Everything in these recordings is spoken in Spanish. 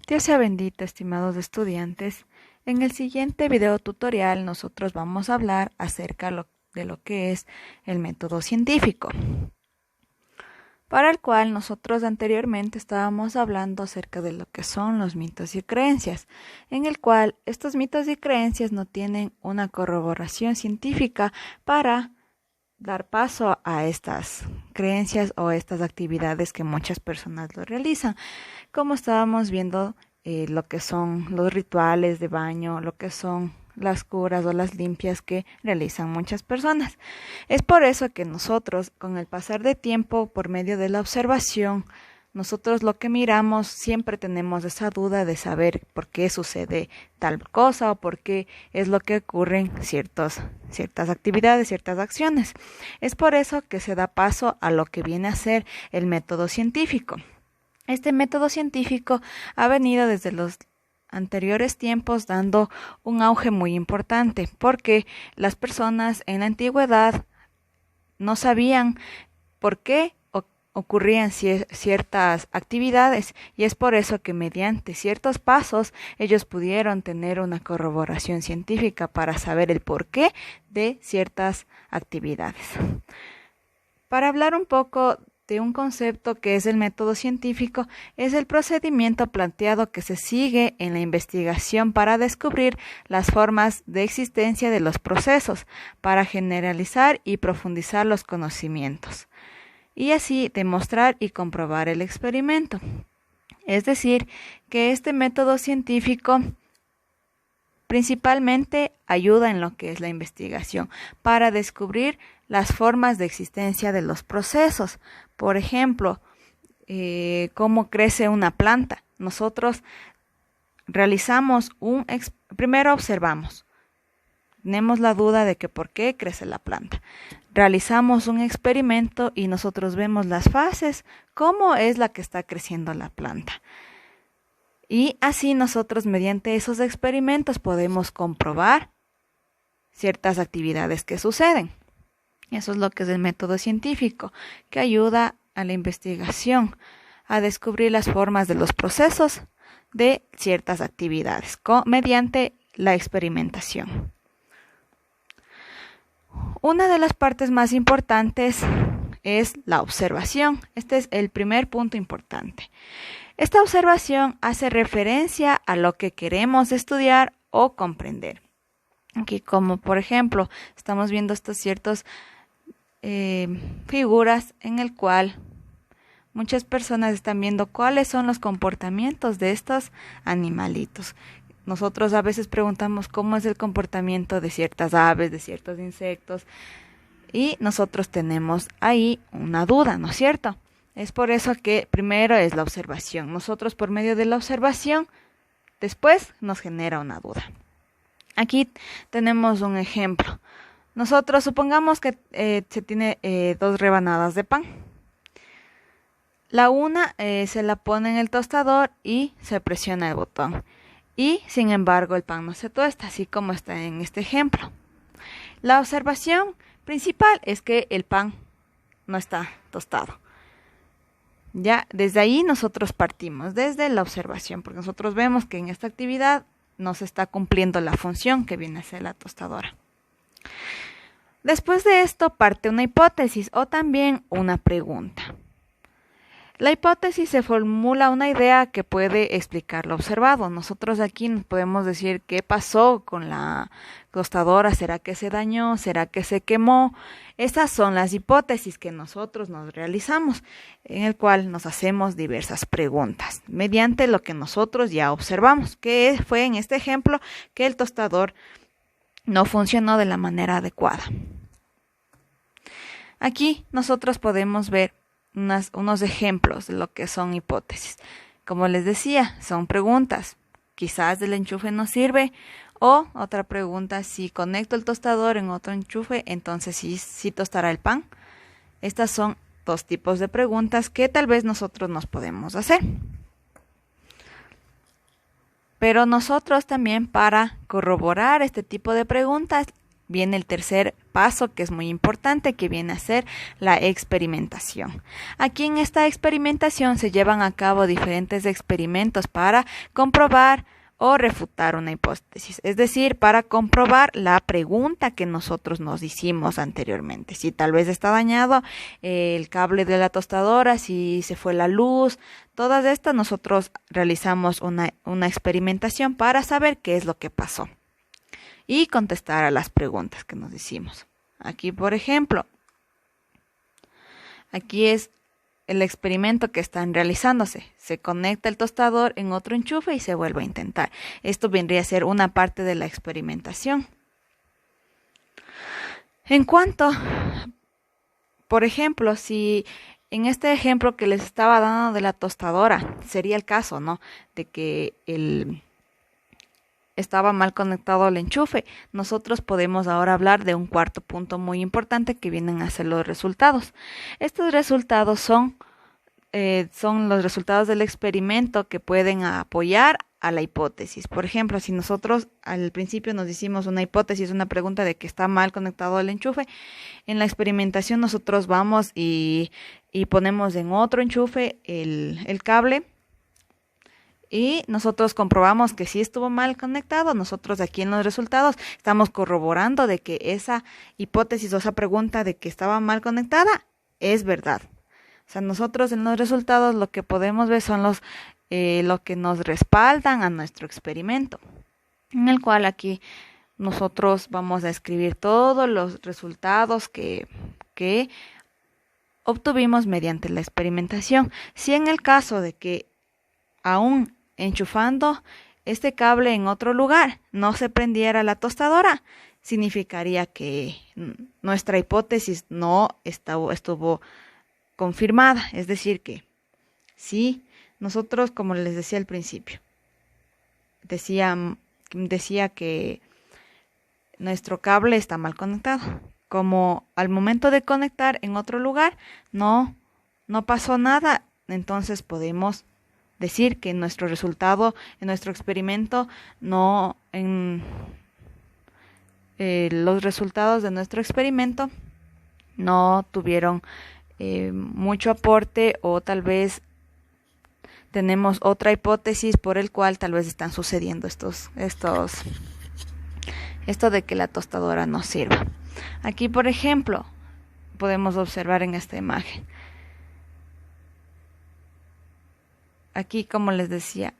Dios sea bendito, estimados estudiantes. En el siguiente video tutorial nosotros vamos a hablar acerca de lo que es el método científico, para el cual nosotros anteriormente estábamos hablando acerca de lo que son los mitos y creencias, en el cual estos mitos y creencias no tienen una corroboración científica para dar paso a estas creencias o estas actividades que muchas personas lo realizan, como estábamos viendo lo que son los rituales de baño, lo que son las curas o las limpias que realizan muchas personas. Es por eso que nosotros, con el pasar de tiempo, por medio de la observación, nosotros lo que miramos siempre tenemos esa duda de saber por qué sucede tal cosa o por qué es lo que ocurren ciertas actividades, ciertas acciones. Es por eso que se da paso a lo que viene a ser el método científico. Este método científico ha venido desde los anteriores tiempos dando un auge muy importante porque las personas en la antigüedad no sabían por qué ocurrían ciertas actividades y es por eso que mediante ciertos pasos ellos pudieron tener una corroboración científica para saber el porqué de ciertas actividades. Para hablar un poco de un concepto que es el método científico, es el procedimiento planteado que se sigue en la investigación para descubrir las formas de existencia de los procesos, para generalizar y profundizar los conocimientos, y así demostrar y comprobar el experimento. Es decir, que este método científico principalmente ayuda en lo que es la investigación para descubrir las formas de existencia de los procesos. Por ejemplo, cómo crece una planta. Nosotros realizamos primero observamos. Tenemos la duda de que por qué crece la planta. Realizamos un experimento y nosotros vemos las fases, cómo es la que está creciendo la planta. Y así nosotros mediante esos experimentos podemos comprobar ciertas actividades que suceden. Eso es lo que es el método científico, que ayuda a la investigación, a descubrir las formas de los procesos de ciertas actividades mediante la experimentación. Una de las partes más importantes es la observación. Este es el primer punto importante. Esta observación hace referencia a lo que queremos estudiar o comprender. Aquí, como por ejemplo, estamos viendo estos ciertos figuras en el cual muchas personas están viendo cuáles son los comportamientos de estos animalitos. Nosotros a veces preguntamos cómo es el comportamiento de ciertas aves, de ciertos insectos, y nosotros tenemos ahí una duda, ¿no es cierto? Es por eso que primero es la observación. Nosotros por medio de la observación, después nos genera una duda. Aquí tenemos un ejemplo. Nosotros supongamos que se tiene 2 rebanadas de pan. La una se la pone en el tostador y se presiona el botón. Y sin embargo el pan no se tuesta, así como está en este ejemplo. La observación principal es que el pan no está tostado. Ya desde ahí nosotros partimos, desde la observación, porque nosotros vemos que en esta actividad no se está cumpliendo la función que viene a ser la tostadora. Después de esto parte una hipótesis o también una pregunta. La hipótesis se formula una idea que puede explicar lo observado. Nosotros aquí nos podemos decir qué pasó con la tostadora, ¿será que se dañó? ¿Será que se quemó? Esas son las hipótesis que nosotros nos realizamos, en el cual nos hacemos diversas preguntas, mediante lo que nosotros ya observamos, que fue en este ejemplo que el tostador no funcionó de la manera adecuada. Aquí nosotros podemos ver unos ejemplos de lo que son hipótesis. Como les decía, son preguntas. Quizás el enchufe no sirve. O otra pregunta, si conecto el tostador en otro enchufe, entonces sí tostará el pan. Estas son 2 tipos de preguntas que tal vez nosotros nos podemos hacer. Pero nosotros también, para corroborar este tipo de preguntas, viene el tercer paso, que es muy importante, que viene a ser la experimentación. Aquí en esta experimentación se llevan a cabo diferentes experimentos para comprobar o refutar una hipótesis, es decir, para comprobar la pregunta que nosotros nos hicimos anteriormente. Si tal vez está dañado el cable de la tostadora, si se fue la luz, todas estas nosotros realizamos una experimentación para saber qué es lo que pasó y contestar a las preguntas que nos hicimos. Aquí, por ejemplo, aquí es el experimento que están realizándose. Se conecta el tostador en otro enchufe y se vuelve a intentar. Esto vendría a ser una parte de la experimentación. En cuanto, por ejemplo, si en este ejemplo que les estaba dando de la tostadora, sería el caso, ¿no? De que estaba mal conectado al enchufe. Nosotros podemos ahora hablar de un cuarto punto muy importante que vienen a ser los resultados. Estos resultados son los resultados del experimento que pueden apoyar a la hipótesis. Por ejemplo, si nosotros al principio nos hicimos una hipótesis, una pregunta de que está mal conectado al enchufe, en la experimentación nosotros vamos y ponemos en otro enchufe el cable y nosotros comprobamos que sí estuvo mal conectado. Nosotros aquí en los resultados estamos corroborando de que esa hipótesis o esa pregunta de que estaba mal conectada es verdad. O sea, nosotros en los resultados lo que podemos ver son lo que nos respaldan a nuestro experimento, en el cual aquí nosotros vamos a escribir todos los resultados que obtuvimos mediante la experimentación. Si en el caso de que aún enchufando este cable en otro lugar no se prendiera la tostadora, significaría que nuestra hipótesis no estuvo confirmada. Es decir que sí, nosotros, como les decía al principio, decía que nuestro cable está mal conectado. Como al momento de conectar en otro lugar no pasó nada, entonces podemos decir que nuestro resultado, en nuestro experimento, los resultados de nuestro experimento no tuvieron mucho aporte, o tal vez tenemos otra hipótesis por el cual tal vez están sucediendo esto de que la tostadora no sirva. Aquí, por ejemplo, podemos observar en esta imagen. Aquí, como les decía,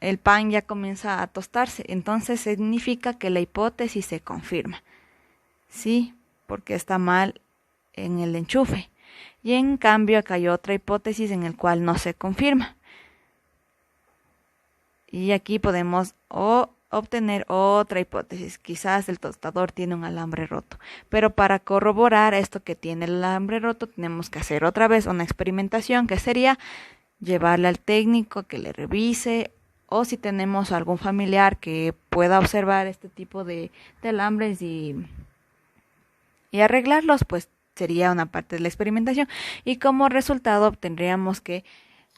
el pan ya comienza a tostarse, entonces significa que la hipótesis se confirma. Sí, porque está mal en el enchufe. Y en cambio acá hay otra hipótesis en la cual no se confirma. Y aquí podemos obtener otra hipótesis. Quizás el tostador tiene un alambre roto. Pero para corroborar esto que tiene el alambre roto, tenemos que hacer otra vez una experimentación, que sería llevarle al técnico que le revise, o si tenemos algún familiar que pueda observar este tipo de alambres y arreglarlos, pues sería una parte de la experimentación. Y como resultado obtendríamos que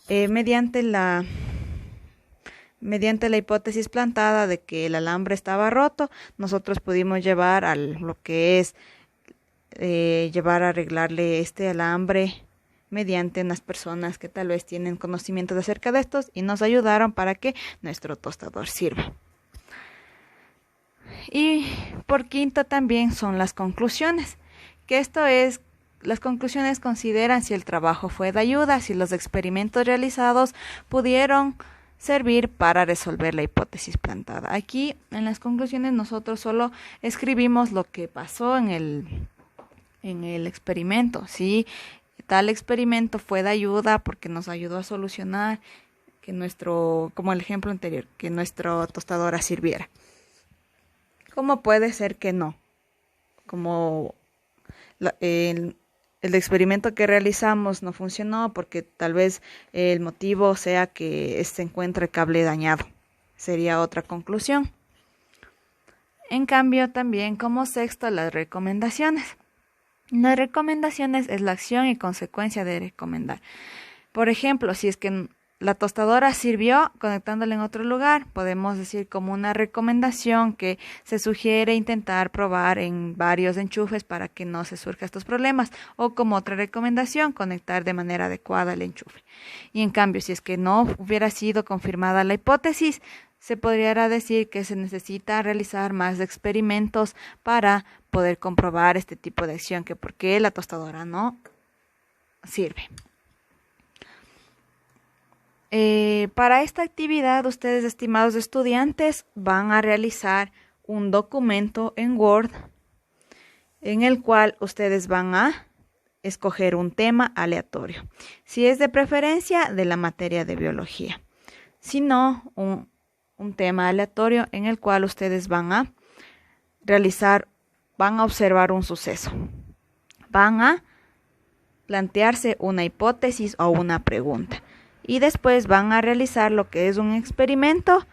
mediante la hipótesis plantada de que el alambre estaba roto, nosotros pudimos llevar a lo que es llevar a arreglarle este alambre mediante unas personas que tal vez tienen conocimientos acerca de estos y nos ayudaron para que nuestro tostador sirva. Y por quinto también son las conclusiones, que esto es, las conclusiones consideran si el trabajo fue de ayuda, si los experimentos realizados pudieron servir para resolver la hipótesis plantada. Aquí en las conclusiones nosotros solo escribimos lo que pasó en el experimento. Si tal experimento fue de ayuda porque nos ayudó a solucionar que como el ejemplo anterior, que nuestra tostadora sirviera. ¿Cómo puede ser que no? Como el experimento que realizamos no funcionó porque tal vez el motivo sea que se encuentra el cable dañado. Sería otra conclusión. En cambio, también como sexto, las recomendaciones. Las recomendaciones es la acción y consecuencia de recomendar. Por ejemplo, si es que la tostadora sirvió conectándola en otro lugar. Podemos decir como una recomendación que se sugiere intentar probar en varios enchufes para que no se surjan estos problemas. O como otra recomendación, conectar de manera adecuada el enchufe. Y en cambio, si es que no hubiera sido confirmada la hipótesis, se podría decir que se necesita realizar más experimentos para poder comprobar este tipo de acción, que por qué la tostadora no sirve. Para esta actividad, ustedes, estimados estudiantes, van a realizar un documento en Word en el cual ustedes van a escoger un tema aleatorio. Si es de preferencia, de la materia de biología. Si no, un tema aleatorio en el cual ustedes van a observar un suceso. Van a plantearse una hipótesis o una pregunta. Y después van a realizar lo que es un experimento,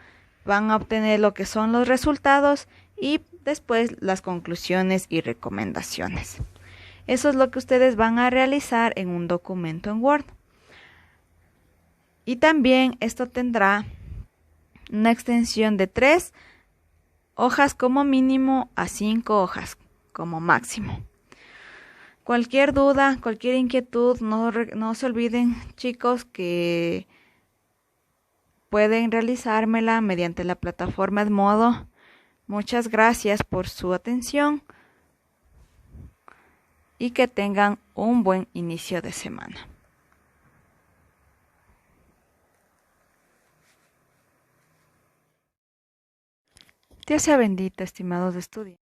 van a obtener lo que son los resultados y después las conclusiones y recomendaciones. Eso es lo que ustedes van a realizar en un documento en Word. Y también esto tendrá una extensión de 3 hojas como mínimo a 5 hojas como máximo. Cualquier duda, cualquier inquietud, no se olviden, chicos, que pueden realizármela mediante la plataforma Edmodo. Muchas gracias por su atención y que tengan un buen inicio de semana. Dios sea bendito, estimados estudiantes.